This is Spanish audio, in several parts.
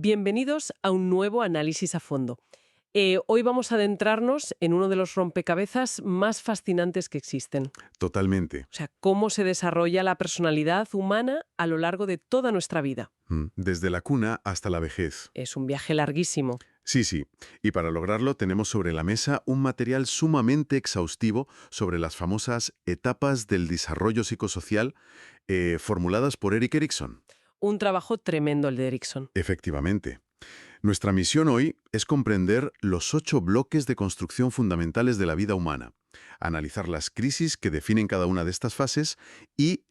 Bienvenidos a un nuevo análisis a fondo. Hoy vamos a adentrarnos en uno de los rompecabezas más fascinantes que existen. Totalmente. O sea, cómo se desarrolla la personalidad humana a lo largo de toda nuestra vida. Desde la cuna hasta la vejez. Es un viaje larguísimo. Sí. Y para lograrlo tenemos sobre la mesa un material sumamente exhaustivo sobre las famosas etapas del desarrollo psicosocial formuladas por Erik Erikson. Un trabajo tremendo el de Erikson. Efectivamente. Nuestra misión hoy es comprender los 8 bloques de construcción fundamentales de la vida humana, analizar las crisis que definen cada una de estas fases y,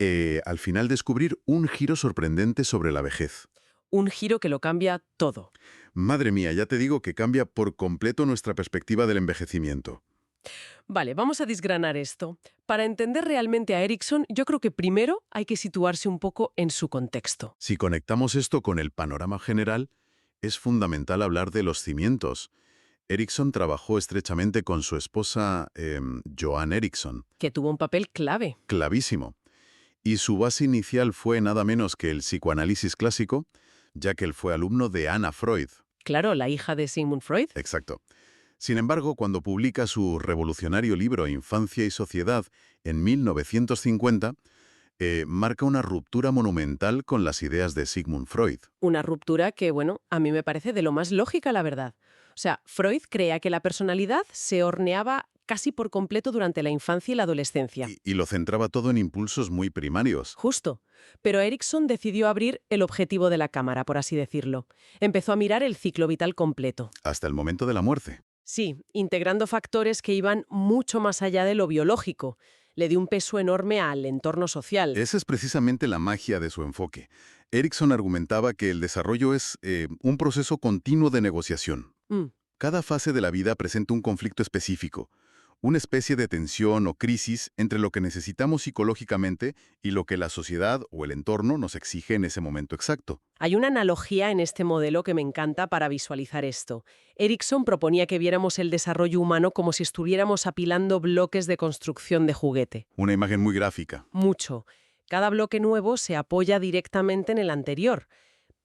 al final, descubrir un giro sorprendente sobre la vejez. Un giro que lo cambia todo. Madre mía, ya te digo que cambia por completo nuestra perspectiva del envejecimiento. Vale, vamos a desgranar esto. Para entender realmente a Erikson, yo creo que primero hay que situarse un poco en su contexto. Si conectamos esto con el panorama general, es fundamental hablar de los cimientos. Erikson trabajó estrechamente con su esposa, Joan Erikson. Que tuvo un papel clave. Clavísimo. Y su base inicial fue nada menos que el psicoanálisis clásico, ya que él fue alumno de Anna Freud. Claro, la hija de Sigmund Freud. Exacto. Sin embargo, cuando publica su revolucionario libro Infancia y Sociedad en 1950, marca una ruptura monumental con las ideas de Sigmund Freud. Una ruptura que, bueno, a mí me parece de lo más lógica, la verdad. O sea, Freud creía que la personalidad se horneaba casi por completo durante la infancia y la adolescencia. Y lo centraba todo en impulsos muy primarios. Justo. Pero Erikson decidió abrir el objetivo de la cámara, por así decirlo. Empezó a mirar el ciclo vital completo. Hasta el momento de la muerte. Sí, integrando factores que iban mucho más allá de lo biológico. Le dio un peso enorme al entorno social. Esa es precisamente la magia de su enfoque. Erikson argumentaba que el desarrollo es un proceso continuo de negociación. Cada fase de la vida presenta un conflicto específico, una especie de tensión o crisis entre lo que necesitamos psicológicamente y lo que la sociedad o el entorno nos exige en ese momento exacto. Hay una analogía en este modelo que me encanta para visualizar esto. Erikson proponía que viéramos el desarrollo humano como si estuviéramos apilando bloques de construcción de juguete. Una imagen muy gráfica. Mucho. Cada bloque nuevo se apoya directamente en el anterior.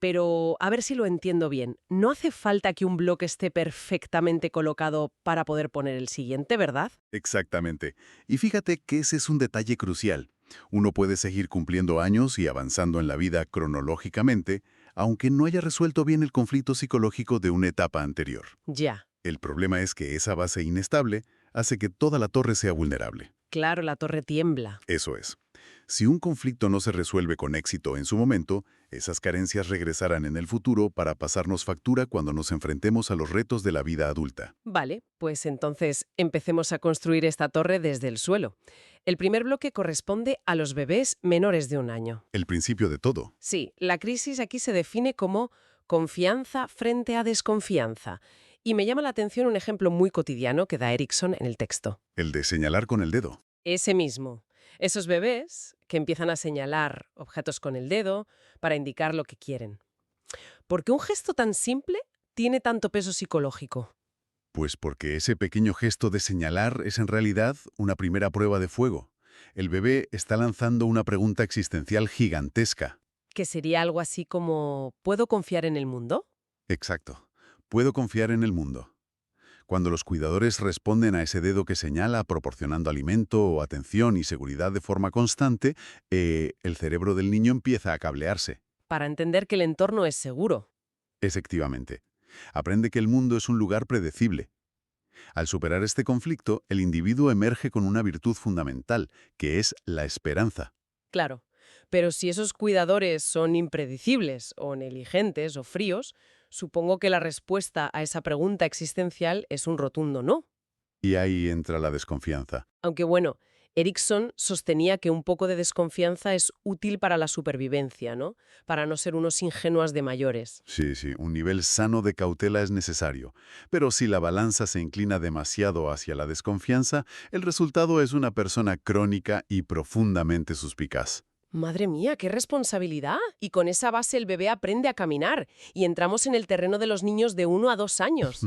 Pero, a ver si lo entiendo bien, no hace falta que un bloque esté perfectamente colocado para poder poner el siguiente, ¿verdad? Exactamente. Y fíjate que ese es un detalle crucial. Uno puede seguir cumpliendo años y avanzando en la vida cronológicamente, aunque no haya resuelto bien el conflicto psicológico de una etapa anterior. Ya. El problema es que esa base inestable hace que toda la torre sea vulnerable. Claro, la torre tiembla. Eso es. Si un conflicto no se resuelve con éxito en su momento, esas carencias regresarán en el futuro para pasarnos factura cuando nos enfrentemos a los retos de la vida adulta. Vale, pues entonces empecemos a construir esta torre desde el suelo. El primer bloque corresponde a los bebés menores de 1 año. El principio de todo. Sí, la crisis aquí se define como confianza frente a desconfianza. Y me llama la atención un ejemplo muy cotidiano que da Erikson en el texto. El de señalar con el dedo. Ese mismo. Esos bebés que empiezan a señalar objetos con el dedo para indicar lo que quieren. ¿Por qué un gesto tan simple tiene tanto peso psicológico? Pues porque ese pequeño gesto de señalar es en realidad una primera prueba de fuego. El bebé está lanzando una pregunta existencial gigantesca. ¿Que sería algo así como ¿puedo confiar en el mundo? Exacto. ¿Puedo confiar en el mundo? Cuando los cuidadores responden a ese dedo que señala, proporcionando alimento o atención y seguridad de forma constante, el cerebro del niño empieza a cablearse. Para entender que el entorno es seguro. Efectivamente. Aprende que el mundo es un lugar predecible. Al superar este conflicto, el individuo emerge con una virtud fundamental, que es la esperanza. Claro, pero si esos cuidadores son impredecibles o negligentes o fríos, supongo que la respuesta a esa pregunta existencial es un rotundo no. Y ahí entra la desconfianza. Aunque bueno, Erikson sostenía que un poco de desconfianza es útil para la supervivencia, ¿no? Para no ser unos ingenuos de mayores. Sí, un nivel sano de cautela es necesario. Pero si la balanza se inclina demasiado hacia la desconfianza, el resultado es una persona crónica y profundamente suspicaz. Madre mía, qué responsabilidad. Y con esa base el bebé aprende a caminar y entramos en el terreno de los niños de 1 a 2 años.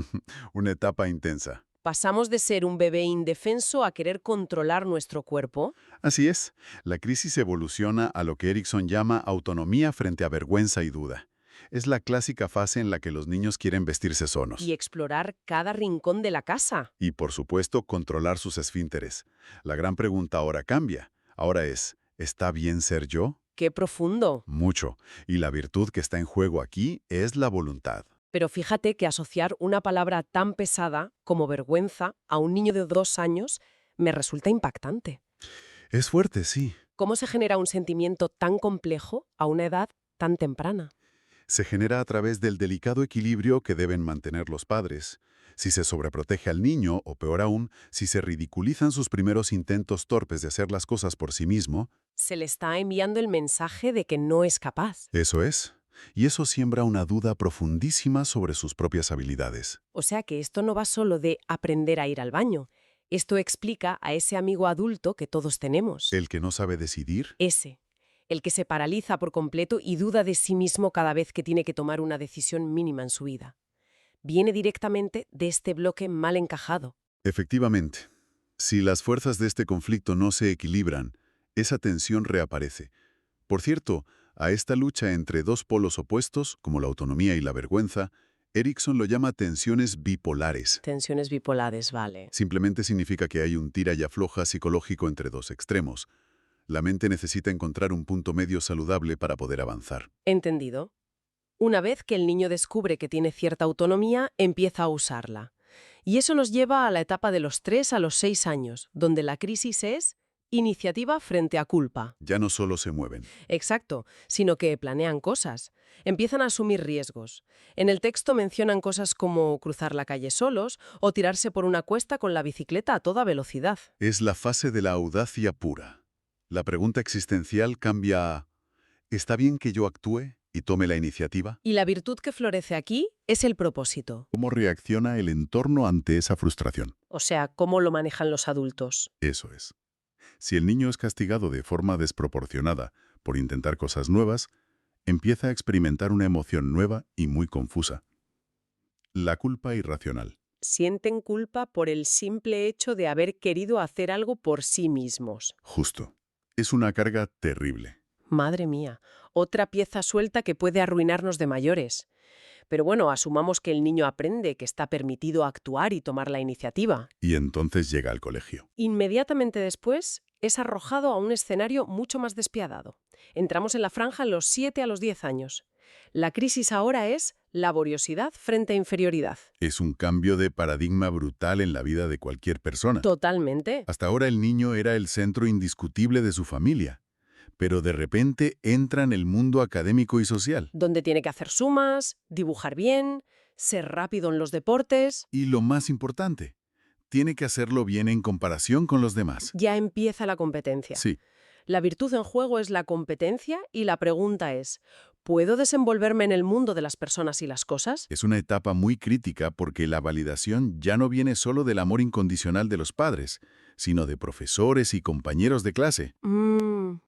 Una etapa intensa. Pasamos de ser un bebé indefenso a querer controlar nuestro cuerpo. Así es, la crisis evoluciona a lo que Erikson llama autonomía frente a vergüenza y duda. Es la clásica fase en la que los niños quieren vestirse sonos. Y explorar cada rincón de la casa. Y, por supuesto, controlar sus esfínteres. La gran pregunta ahora cambia. Ahora es, ¿está bien ser yo? ¡Qué profundo! Mucho. Y la virtud que está en juego aquí es la voluntad. Pero fíjate que asociar una palabra tan pesada como vergüenza a un niño de 2 años me resulta impactante. Es fuerte, sí. ¿Cómo se genera un sentimiento tan complejo a una edad tan temprana? Se genera a través del delicado equilibrio que deben mantener los padres. Si se sobreprotege al niño, o peor aún, si se ridiculizan sus primeros intentos torpes de hacer las cosas por sí mismo, Se le está enviando el mensaje de que no es capaz. eso es. Y eso siembra una duda profundísima sobre sus propias habilidades. O sea que esto no va solo de aprender a ir al baño. Esto explica a ese amigo adulto que todos tenemos. El que no sabe decidir, Ese. El que se paraliza por completo y duda de sí mismo cada vez que tiene que tomar una decisión mínima en su vida. Viene directamente de este bloque mal encajado. efectivamente. Si las fuerzas de este conflicto no se equilibran, esa tensión reaparece. Por cierto, a esta lucha entre dos polos opuestos, como la autonomía y la vergüenza, Erickson lo llama tensiones bipolares. Tensiones bipolares, vale. Simplemente significa que hay un tira y afloja psicológico entre dos extremos. La mente necesita encontrar un punto medio saludable para poder avanzar. Entendido. Una vez que el niño descubre que tiene cierta autonomía, empieza a usarla. Y eso nos lleva a la etapa de los 3 a los 6 años, donde la crisis es iniciativa frente a culpa. Ya no solo se mueven. Exacto, sino que planean cosas. Empiezan a asumir riesgos. En el texto mencionan cosas como cruzar la calle solos o tirarse por una cuesta con la bicicleta a toda velocidad. Es la fase de la audacia pura. La pregunta existencial cambia a ¿está bien que yo actúe y tome la iniciativa? Y la virtud que florece aquí es el propósito. ¿Cómo reacciona el entorno ante esa frustración? O sea, cómo lo manejan los adultos. Eso es. Si el niño es castigado de forma desproporcionada por intentar cosas nuevas, empieza a experimentar una emoción nueva y muy confusa. La culpa irracional. Sienten culpa por el simple hecho de haber querido hacer algo por sí mismos. Justo. Es una carga terrible. Madre mía, otra pieza suelta que puede arruinarnos de mayores. Pero bueno, asumamos que el niño aprende que está permitido actuar y tomar la iniciativa. Y entonces llega al colegio. Inmediatamente después es arrojado a un escenario mucho más despiadado. Entramos en la franja los 7 a los 10 años. La crisis ahora es laboriosidad frente a inferioridad. Es un cambio de paradigma brutal en la vida de cualquier persona. Totalmente. Hasta ahora el niño era el centro indiscutible de su familia, pero de repente entra en el mundo académico y social. Donde tiene que hacer sumas, dibujar bien, ser rápido en los deportes. Y lo más importante, tiene que hacerlo bien en comparación con los demás. Ya empieza la competencia. Sí, La virtud en juego es la competencia y la pregunta es, ¿puedo desenvolverme en el mundo de las personas y las cosas? es una etapa muy crítica porque la validación ya no viene solo del amor incondicional de los padres, sino de profesores y compañeros de clase.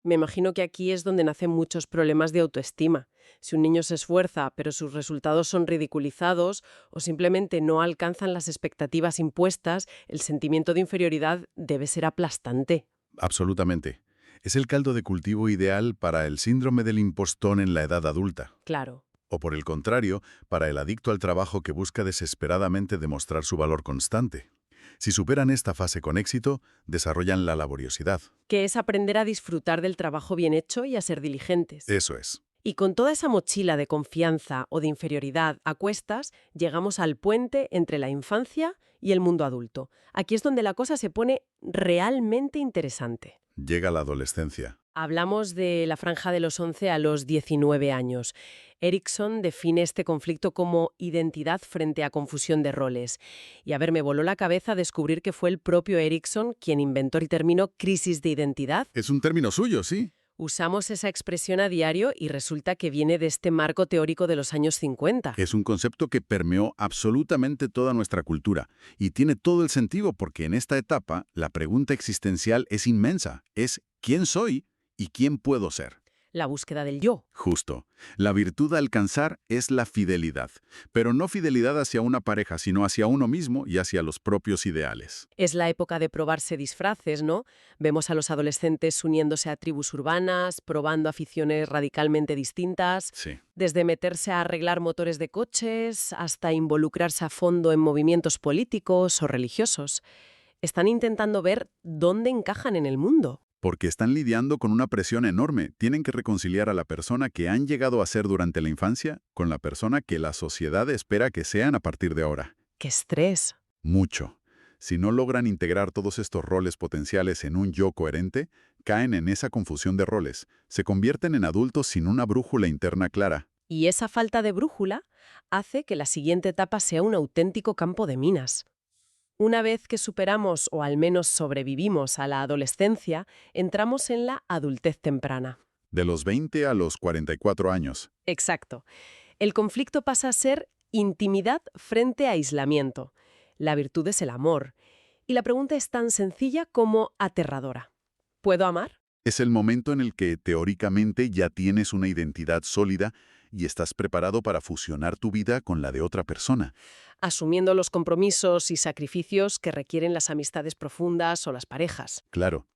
Me imagino que aquí es donde nacen muchos problemas de autoestima. Si un niño se esfuerza, pero sus resultados son ridiculizados o simplemente no alcanzan las expectativas impuestas, el sentimiento de inferioridad debe ser aplastante. Absolutamente. Es el caldo de cultivo ideal para el síndrome del impostón en la edad adulta. Claro. O por el contrario, para el adicto al trabajo que busca desesperadamente demostrar su valor constante. Si superan esta fase con éxito, desarrollan la laboriosidad. Que es aprender a disfrutar del trabajo bien hecho y a ser diligentes. Eso es. Y con toda esa mochila de confianza o de inferioridad a cuestas, llegamos al puente entre la infancia y el mundo adulto. Aquí es donde la cosa se pone realmente interesante. Llega la adolescencia. Hablamos de la franja de los 11 a los 19 años. Erickson define este conflicto como identidad frente a confusión de roles. Y a ver, me voló la cabeza descubrir que fue el propio Erickson quien inventó el término crisis de identidad. Es un término suyo, sí. Usamos esa expresión a diario y resulta que viene de este marco teórico de los años 50. Es un concepto que permeó absolutamente toda nuestra cultura. Y tiene todo el sentido porque en esta etapa la pregunta existencial es inmensa. Es ¿quién soy y quién puedo ser? la búsqueda del yo. Justo. La virtud a alcanzar es la fidelidad, pero no fidelidad hacia una pareja, sino hacia uno mismo y hacia los propios ideales. Es la época de probarse disfraces, ¿no? Vemos a los adolescentes uniéndose a tribus urbanas, probando aficiones radicalmente distintas, Sí. desde meterse a arreglar motores de coches hasta involucrarse a fondo en movimientos políticos o religiosos. Están intentando ver dónde encajan en el mundo. Porque están lidiando con una presión enorme. Tienen que reconciliar a la persona que han llegado a ser durante la infancia con la persona que la sociedad espera que sean a partir de ahora. ¡Qué estrés! Mucho. Si no logran integrar todos estos roles potenciales en un yo coherente, caen en esa confusión de roles. Se convierten en adultos sin una brújula interna clara. Y esa falta de brújula hace que la siguiente etapa sea un auténtico campo de minas. Una vez que superamos o al menos sobrevivimos a la adolescencia, entramos en la adultez temprana. De los 20 a los 44 años. Exacto. El conflicto pasa a ser intimidad frente a aislamiento. La virtud es el amor. Y la pregunta es tan sencilla como aterradora. ¿Puedo amar? Es el momento en el que teóricamente ya tienes una identidad sólida y estás preparado para fusionar tu vida con la de otra persona. Asumiendo los compromisos y sacrificios que requieren las amistades profundas o las parejas. Claro.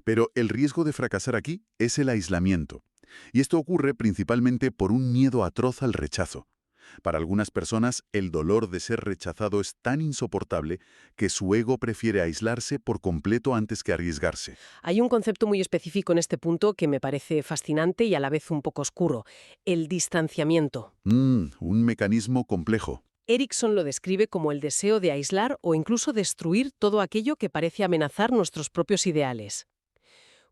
Pero el riesgo de fracasar aquí es el aislamiento. Y esto ocurre principalmente por un miedo atroz al rechazo. Para algunas personas, el dolor de ser rechazado es tan insoportable que su ego prefiere aislarse por completo antes que arriesgarse. Hay un concepto muy específico en este punto que me parece fascinante y a la vez un poco oscuro: el distanciamiento. Un mecanismo complejo. Erickson lo describe como el deseo de aislar o incluso destruir todo aquello que parece amenazar nuestros propios ideales.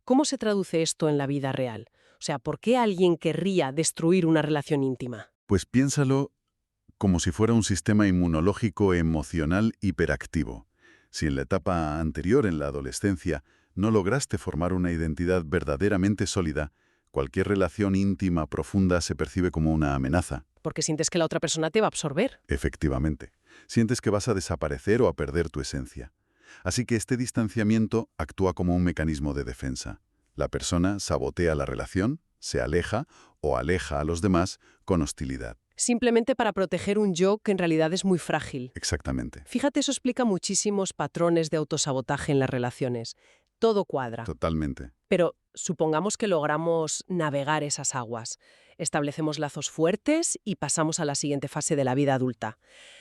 ¿Cómo se traduce esto en la vida real? O sea, ¿por qué alguien querría destruir una relación íntima? Pues piénsalo como si fuera un sistema inmunológico emocional hiperactivo. Si en la etapa anterior, en la adolescencia, no lograste formar una identidad verdaderamente sólida, cualquier relación íntima profunda se percibe como una amenaza. Porque sientes que la otra persona te va a absorber. Efectivamente. Sientes que vas a desaparecer o a perder tu esencia. Así que este distanciamiento actúa como un mecanismo de defensa. La persona sabotea la relación, se aleja o aleja a los demás con hostilidad. Simplemente para proteger un yo que en realidad es muy frágil. Exactamente. Fíjate, eso explica muchísimos patrones de autosabotaje en las relaciones. Todo cuadra. Totalmente. Pero supongamos que logramos navegar esas aguas. Establecemos lazos fuertes y pasamos a la siguiente fase de la vida adulta.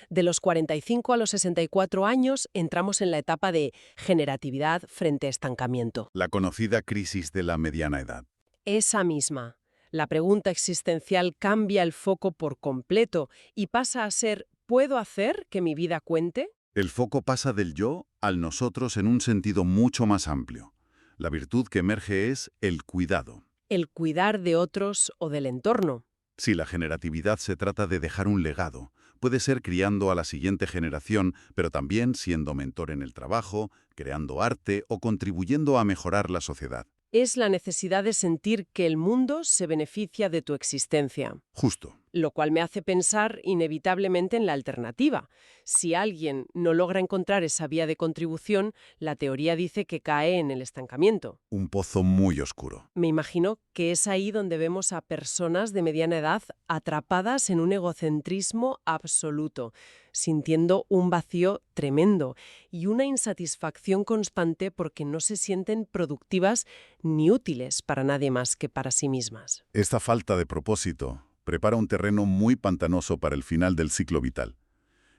De los 45 a los 64 años entramos en la etapa de generatividad frente a estancamiento. La conocida crisis de la mediana edad. Esa misma. La pregunta existencial cambia el foco por completo y pasa a ser: ¿puedo hacer que mi vida cuente? El foco pasa del yo al nosotros en un sentido mucho más amplio. La virtud que emerge es el cuidado. El cuidar de otros o del entorno. Si la generatividad se trata de dejar un legado, puede ser criando a la siguiente generación, pero también siendo mentor en el trabajo, creando arte o contribuyendo a mejorar la sociedad. Es la necesidad de sentir que el mundo se beneficia de tu existencia. Justo. Lo cual me hace pensar inevitablemente en la alternativa. Si alguien no logra encontrar esa vía de contribución, la teoría dice que cae en el estancamiento. Un pozo muy oscuro. Me imagino que es ahí donde vemos a personas de mediana edad atrapadas en un egocentrismo absoluto, sintiendo un vacío tremendo y una insatisfacción constante porque no se sienten productivas ni útiles para nadie más que para sí mismas. Esta falta de propósito prepara un terreno muy pantanoso para el final del ciclo vital.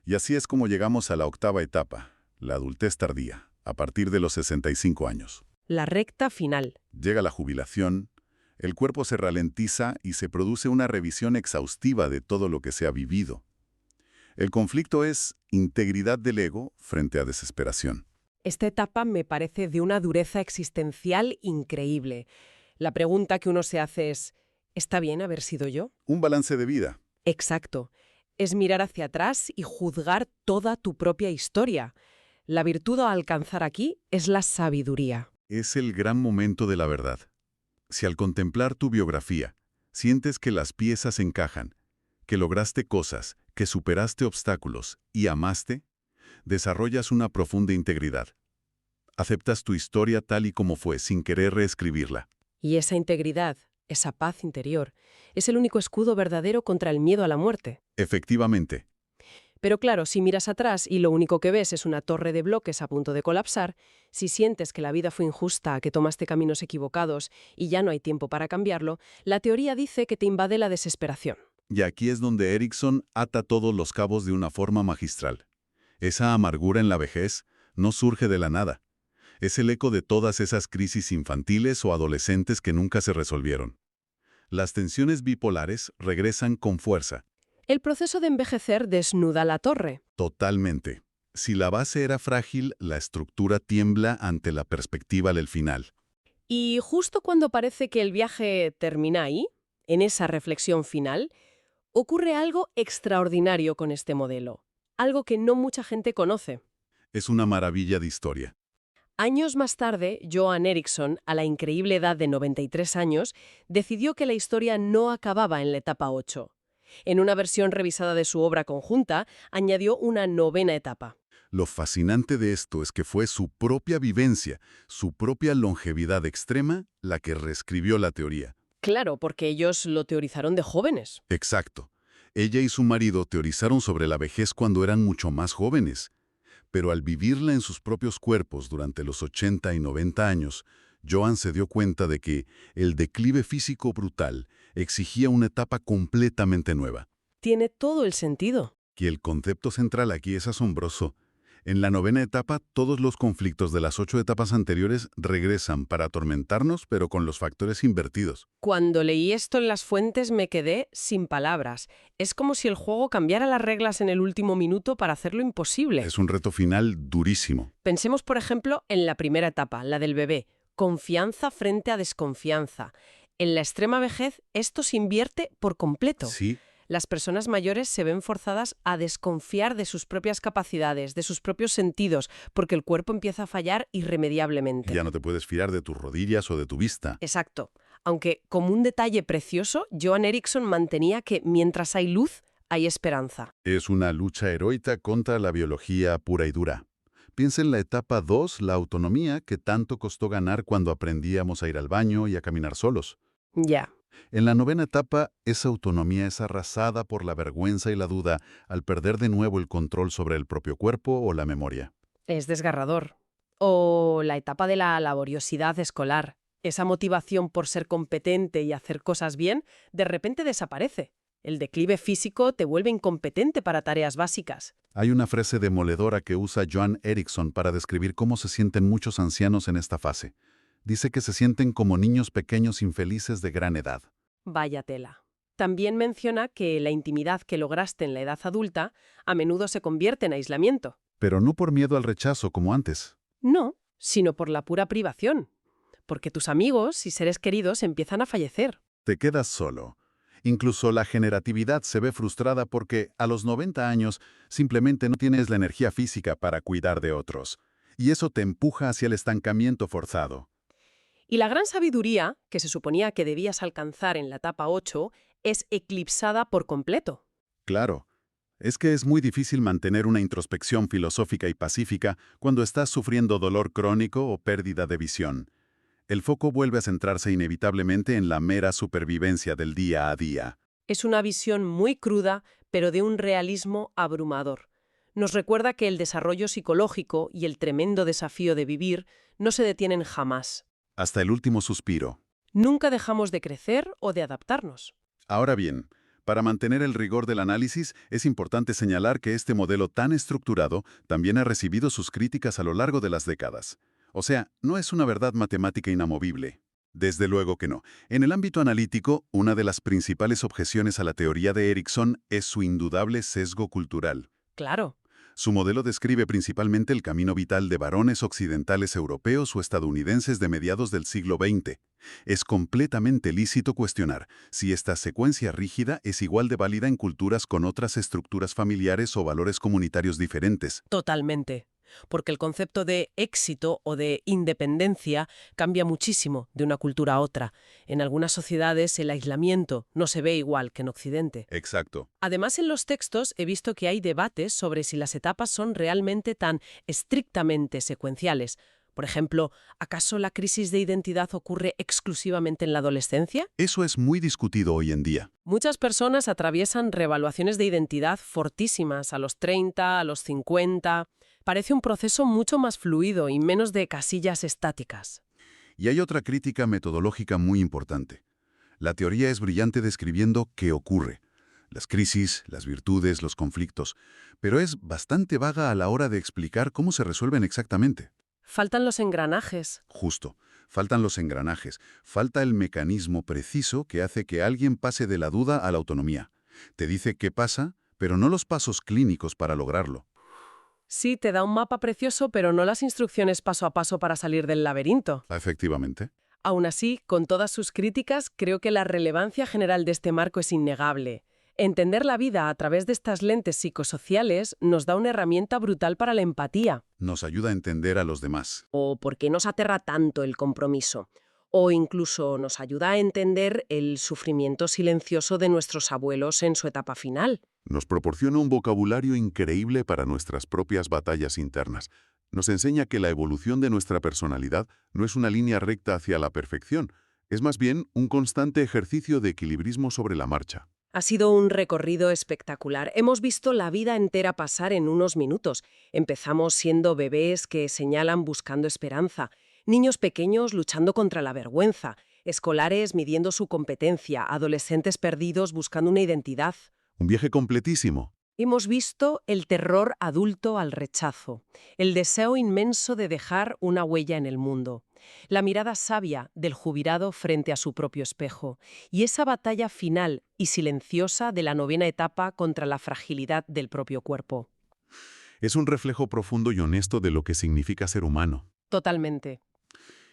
Y así es como llegamos a la octava etapa, la adultez tardía, a partir de los 65 años. La recta final. Llega la jubilación, el cuerpo se ralentiza y se produce una revisión exhaustiva de todo lo que se ha vivido. El conflicto es integridad del ego frente a desesperación. Esta etapa me parece de una dureza existencial increíble. La pregunta que uno se hace es: ¿está bien haber sido yo? Un balance de vida. Exacto. Es mirar hacia atrás y juzgar toda tu propia historia. La virtud a alcanzar aquí es la sabiduría. Es el gran momento de la verdad. Si al contemplar tu biografía sientes que las piezas encajan, que lograste cosas, que superaste obstáculos y amaste, desarrollas una profunda integridad. Aceptas tu historia tal y como fue, sin querer reescribirla. Y esa integridad esa paz interior, es el único escudo verdadero contra el miedo a la muerte. Efectivamente. Pero claro, si miras atrás y lo único que ves es una torre de bloques a punto de colapsar, si sientes que la vida fue injusta, que tomaste caminos equivocados y ya no hay tiempo para cambiarlo, la teoría dice que te invade la desesperación. Y aquí es donde Erickson ata todos los cabos de una forma magistral. Esa amargura en la vejez no surge de la nada. Es el eco de todas esas crisis infantiles o adolescentes que nunca se resolvieron. Las tensiones bipolares regresan con fuerza. El proceso de envejecer desnuda la torre. Totalmente. Si la base era frágil, la estructura tiembla ante la perspectiva del final. Y justo cuando parece que el viaje termina ahí, en esa reflexión final, ocurre algo extraordinario con este modelo. Algo que no mucha gente conoce. Es una maravilla de historia. Años más tarde, Johan Eriksson, a la increíble edad de 93 años, decidió que la historia no acababa en la etapa 8. En una versión revisada de su obra conjunta, añadió una novena etapa. Lo fascinante de esto es que fue su propia vivencia, su propia longevidad extrema, la que reescribió la teoría. Claro, porque ellos lo teorizaron de jóvenes. Exacto. Ella y su marido teorizaron sobre la vejez cuando eran mucho más jóvenes. Pero al vivirla en sus propios cuerpos durante los 80 y 90 años, Johan se dio cuenta de que el declive físico brutal exigía una etapa completamente nueva. Tiene todo el sentido. Y el concepto central aquí es asombroso. En la novena etapa, todos los conflictos de las 8 etapas anteriores regresan para atormentarnos, pero con los factores invertidos. Cuando leí esto en las fuentes me quedé sin palabras. Es como si el juego cambiara las reglas en el último minuto para hacerlo imposible. Es un reto final durísimo. Pensemos, por ejemplo, en la primera etapa, la del bebé. Confianza frente a desconfianza. En la extrema vejez, esto se invierte por completo. Sí. Las personas mayores se ven forzadas a desconfiar de sus propias capacidades, de sus propios sentidos, porque el cuerpo empieza a fallar irremediablemente. Ya no te puedes fiar de tus rodillas o de tu vista. Exacto. Aunque, como un detalle precioso, Johan Eriksson mantenía que mientras hay luz, hay esperanza. Es una lucha heroica contra la biología pura y dura. Piensa en la etapa 2, la autonomía, que tanto costó ganar cuando aprendíamos a ir al baño y a caminar solos. Ya. En la novena etapa, esa autonomía es arrasada por la vergüenza y la duda al perder de nuevo el control sobre el propio cuerpo o la memoria. Es desgarrador. O la etapa de la laboriosidad escolar. Esa motivación por ser competente y hacer cosas bien, de repente desaparece. El declive físico te vuelve incompetente para tareas básicas. Hay una frase demoledora que usa Johan Eriksson para describir cómo se sienten muchos ancianos en esta fase. Dice que se sienten como niños pequeños infelices de gran edad. Vaya tela. También menciona que la intimidad que lograste en la edad adulta a menudo se convierte en aislamiento. Pero no por miedo al rechazo como antes. No, sino por la pura privación. Porque tus amigos y seres queridos empiezan a fallecer. Te quedas solo. Incluso la generatividad se ve frustrada porque a los 90 años simplemente no tienes la energía física para cuidar de otros. Y eso te empuja hacia el estancamiento forzado. Y la gran sabiduría, que se suponía que debías alcanzar en la etapa 8, es eclipsada por completo. Claro. Es que es muy difícil mantener una introspección filosófica y pacífica cuando estás sufriendo dolor crónico o pérdida de visión. El foco vuelve a centrarse inevitablemente en la mera supervivencia del día a día. Es una visión muy cruda, pero de un realismo abrumador. Nos recuerda que el desarrollo psicológico y el tremendo desafío de vivir no se detienen jamás. Hasta el último suspiro. Nunca dejamos de crecer o de adaptarnos. Ahora bien, para mantener el rigor del análisis, es importante señalar que este modelo tan estructurado también ha recibido sus críticas a lo largo de las décadas. O sea, no es una verdad matemática inamovible. Desde luego que no. En el ámbito analítico, una de las principales objeciones a la teoría de Eriksson es su indudable sesgo cultural. Claro. Su modelo describe principalmente el camino vital de varones occidentales europeos o estadounidenses de mediados del siglo XX. Es completamente lícito cuestionar si esta secuencia rígida es igual de válida en culturas con otras estructuras familiares o valores comunitarios diferentes. Totalmente. Porque el concepto de éxito o de independencia cambia muchísimo de una cultura a otra. En algunas sociedades el aislamiento no se ve igual que en Occidente. Exacto. Además, en los textos he visto que hay debates sobre si las etapas son realmente tan estrictamente secuenciales. Por ejemplo, ¿acaso la crisis de identidad ocurre exclusivamente en la adolescencia? Eso es muy discutido hoy en día. Muchas personas atraviesan reevaluaciones de identidad fortísimas a los 30, a los 50. Parece un proceso mucho más fluido y menos de casillas estáticas. Y hay otra crítica metodológica muy importante. La teoría es brillante describiendo qué ocurre. Las crisis, las virtudes, los conflictos, pero es bastante vaga a la hora de explicar cómo se resuelven exactamente. Faltan los engranajes. Justo, faltan los engranajes, falta el mecanismo preciso que hace que alguien pase de la duda a la autonomía. Te dice qué pasa, pero no los pasos clínicos para lograrlo. Sí, te da un mapa precioso, pero no las instrucciones paso a paso para salir del laberinto. Efectivamente. Aún así, con todas sus críticas, creo que la relevancia general de este marco es innegable. Entender la vida a través de estas lentes psicosociales nos da una herramienta brutal para la empatía. Nos ayuda a entender a los demás. O por qué nos aterra tanto el compromiso. O incluso nos ayuda a entender el sufrimiento silencioso de nuestros abuelos en su etapa final. Nos proporciona un vocabulario increíble para nuestras propias batallas internas. Nos enseña que la evolución de nuestra personalidad no es una línea recta hacia la perfección, es más bien un constante ejercicio de equilibrismo sobre la marcha. Ha sido un recorrido espectacular. Hemos visto la vida entera pasar en unos minutos. Empezamos siendo bebés que señalan buscando esperanza, niños pequeños luchando contra la vergüenza, escolares midiendo su competencia, adolescentes perdidos buscando una identidad. Un viaje completísimo. Hemos visto el terror adulto al rechazo, el deseo inmenso de dejar una huella en el mundo, la mirada sabia del jubilado frente a su propio espejo y esa batalla final y silenciosa de la 9ª etapa contra la fragilidad del propio cuerpo. Es un reflejo profundo y honesto de lo que significa ser humano. Totalmente.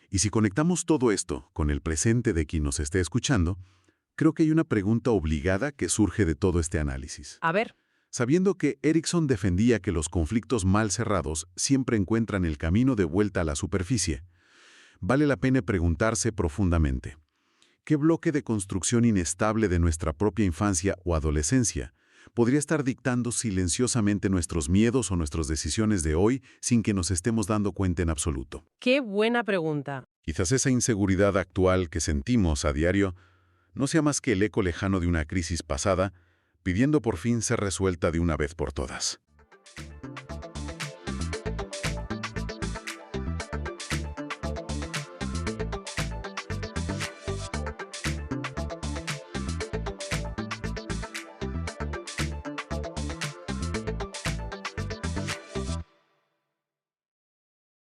Y si conectamos todo esto con el presente de quien nos esté escuchando, creo que hay una pregunta obligada que surge de todo este análisis. A ver. Sabiendo que Erikson defendía que los conflictos mal cerrados siempre encuentran el camino de vuelta a la superficie, vale la pena preguntarse profundamente, ¿qué bloque de construcción inestable de nuestra propia infancia o adolescencia podría estar dictando silenciosamente nuestros miedos o nuestras decisiones de hoy sin que nos estemos dando cuenta en absoluto? ¡Qué buena pregunta! Quizás esa inseguridad actual que sentimos a diario no sea más que el eco lejano de una crisis pasada, pidiendo por fin ser resuelta de una vez por todas.